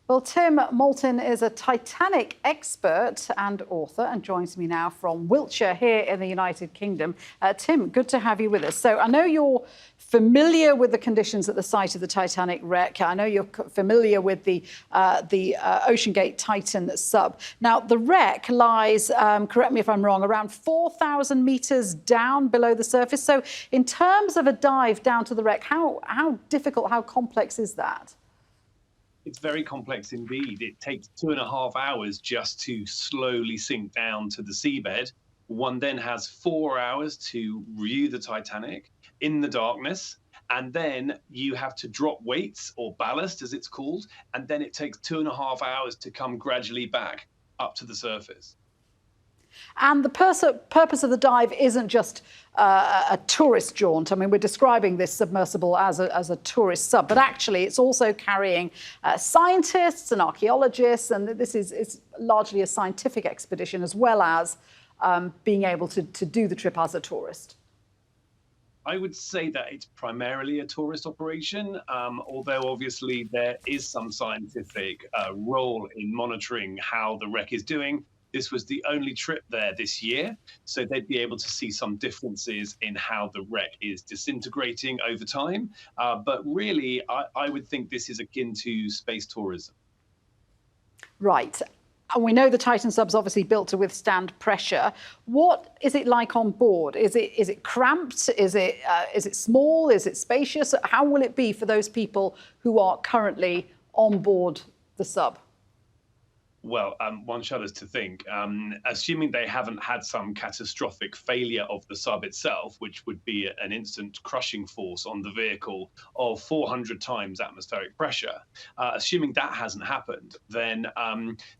Well, Tim Maltin is a Titanic expert and author and joins me now from Wiltshire here in the United Kingdom. Tim, good to have you with us. So I know you're familiar with the conditions at the site of the Titanic wreck. I know you're familiar with the OceanGate Titan sub. Now, the wreck lies, correct me if I'm wrong, around 4,000 metres down below the surface. So in terms of a dive down to the wreck, how difficult, how complex is that? It's very complex indeed. It takes 2.5 hours just to slowly sink down to the seabed. One then has 4 hours to view the Titanic in the darkness. And then you have to drop weights, or ballast as it's called. And then it takes 2.5 hours to come gradually back up to the surface. And the purpose of the dive isn't just a tourist jaunt. I mean, we're describing this submersible as a tourist sub, but actually it's also carrying scientists and archaeologists, and it's largely a scientific expedition as well as being able to do the trip as a tourist. I would say that it's primarily a tourist operation, although obviously there is some scientific role in monitoring how the wreck is doing. This was the only trip there this year, so they'd be able to see some differences in how the wreck is disintegrating over time. But really, I would think this is akin to space tourism. Right. And we know the Titan sub's obviously built to withstand pressure. What is it like on board? Is it cramped? Is it small? Is it spacious? How will it be for those people who are currently on board the sub? Well, one shudders to think, assuming they haven't had some catastrophic failure of the sub itself, which would be an instant crushing force on the vehicle of 400 times atmospheric pressure, assuming that hasn't happened, then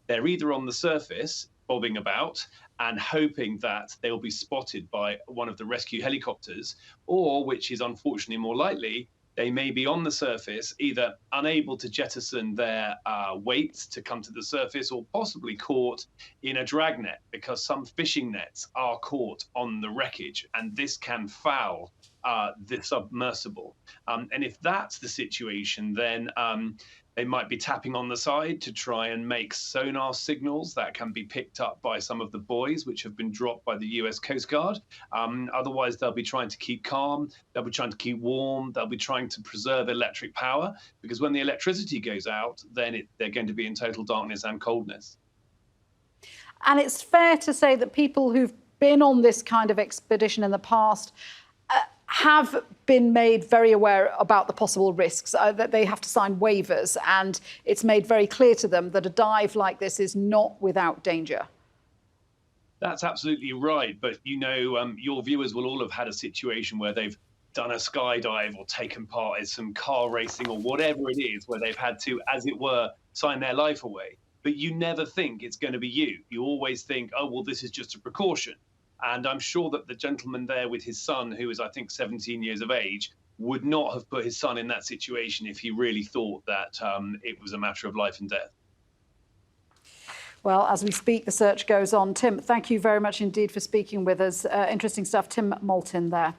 they're either on the surface bobbing about and hoping that they'll be spotted by one of the rescue helicopters, or, which is unfortunately more likely, they may be on the surface, either unable to jettison their weights to come to the surface, or possibly caught in a dragnet, because some fishing nets are caught on the wreckage, and this can foul the submersible. And if that's the situation, then they might be tapping on the side to try and make sonar signals that can be picked up by some of the buoys which have been dropped by the US Coast Guard. Otherwise, they'll be trying to keep calm, they'll be trying to keep warm, they'll be trying to preserve electric power, because when the electricity goes out, then they're going to be in total darkness and coldness. And it's fair to say that people who've been on this kind of expedition in the past have been made very aware about the possible risks, that they have to sign waivers, and it's made very clear to them that a dive like this is not without danger. That's absolutely right. But, you know, your viewers will all have had a situation where they've done a skydive or taken part in some car racing or whatever it is, where they've had to, as it were, sign their life away. But you never think it's going to be you. You always think, oh, well, this is just a precaution. And I'm sure that the gentleman there with his son, who is, I think, 17 years of age, would not have put his son in that situation if he really thought that it was a matter of life and death. Well, as we speak, the search goes on. Tim, thank you very much indeed for speaking with us. Interesting stuff. Tim Maltin there.